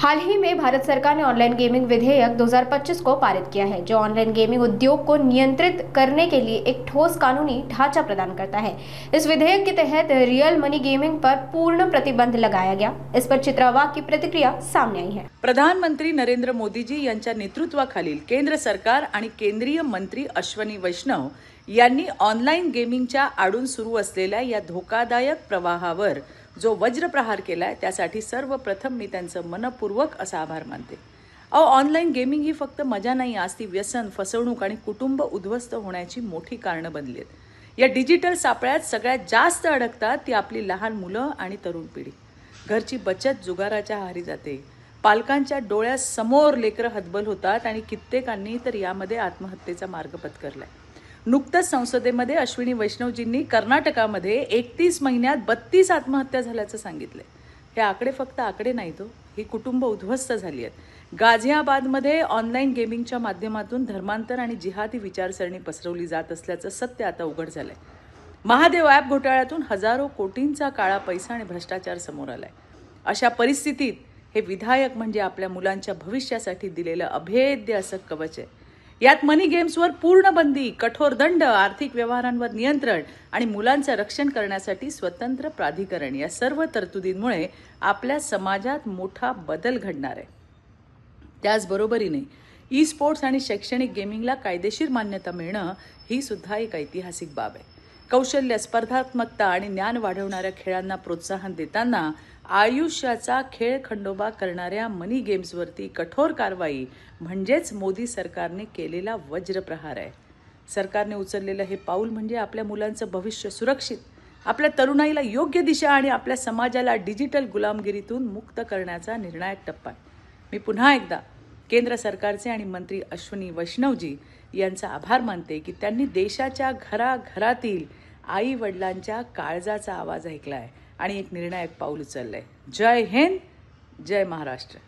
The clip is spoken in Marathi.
हाल ही में भारत सरकार ने ऑनलाइन गेमिंग विधेयक 2025 को पारित किया है, जो ऑनलाइन गेमिंग उद्योग को नियंत्रित करने के लिए एक ठोस कानूनी ढांचा प्रदान करता है। इस विधेयक के तहत रियल मनी गेमिंग पर पूर्ण प्रतिबंध लगाया गया। इस पर चित्रावाग की प्रतिक्रिया सामने आई है। प्रधानमंत्री नरेंद्र मोदीजी यांच्या नेतृत्वाखालील केंद्र सरकार आणि केंद्रीय मंत्री अश्विनी वैष्णव यांनी ऑनलाईन गेमिंगच्या आडून सुरू असलेल्या या धोकादायक प्रवाहावर जो वज्रप्रहार केलाय त्यासाठी सर्वप्रथम मी त्यांचं मनपूर्वक असा आभार मानते। ऑनलाईन गेमिंग ही फक्त मजा नाही, आज ती व्यसन, फसवणूक आणि कुटुंब उद्ध्वस्त होण्याची मोठी कारणं बनली आहेत। या डिजिटल सापळ्यात सगळ्यात जास्त अडकतात ती आपली लहान मुलं आणि तरुण पिढी। घरची बचत जुगाराच्या आहारी जाते, पालकांच्या डोळ्यासमोर लेकरं हतबल होतात आणि कित्येकांनी तर यामध्ये आत्महत्येचा मार्ग पत्करलाय। नुकतंच संसदेमध्ये अश्विनी वैष्णवजींनी कर्नाटकामध्ये 31 महिन्यात 32 आत्महत्या झाल्याचं सांगितलंय। हे आकडे फक्त आकडे नाहीत, ही कुटुंब उद्ध्वस्त झाली आहेत। गाझियाबादमध्ये ऑनलाईन गेमिंगच्या माध्यमातून धर्मांतर आणि जिहादी विचारसरणी पसरवली जात असल्याचं सत्य आता उघड झालंय। महादेव ॲप घोटाळ्यातून हजारो कोटींचा काळा पैसा आणि भ्रष्टाचार समोर आलाय। अशा परिस्थितीत हे विधायक म्हणजे आपल्या मुलांच्या भविष्यासाठी दिलेलं अभेद्य असं कवच आहे। यात मनी गेम्सवर पूर्ण बंदी, कठोर दंड, आर्थिक व्यवहारांवर नियंत्रण आणि मुलांचं रक्षण करण्यासाठी स्वतंत्र प्राधिकरण या सर्व तरतुदींमुळे आपल्या समाजात मोठा बदल घडणार आहे। त्याचबरोबरीने ई स्पोर्ट्स आणि शैक्षणिक गेमिंगला कायदेशीर मान्यता मिळणं ही सुद्धा एक ऐतिहासिक बाब आहे। कौशल्य, स्पर्धात्मकता आणि ज्ञान वाढवणाऱ्या खेळांना प्रोत्साहन देताना आयुष्याचा खेळ खंडोबा करणाऱ्या मनी गेम्सवरती कठोर कारवाई म्हणजेच मोदी सरकारने केलेला वज्रप्रहार आहे। सरकारने उचललेलं हे पाऊल म्हणजे आपल्या मुलांचं भविष्य सुरक्षित, आपल्या तरुणाईला योग्य दिशा आणि आपल्या समाजाला डिजिटल गुलामगिरीतून मुक्त करण्याचा निर्णायक टप्पा आहे। मी पुन्हा एकदा केंद्र सरकारचे आणि मंत्री अश्विनी वैष्णवजी यांचा आभार मानते की त्यांनी देशाच्या घराघरातील आई वडिलांच्या काळजाचा आवाज ऐकलाय आणि एक निर्णायक पाऊल उचललंय। जय हिंद, जय महाराष्ट्र।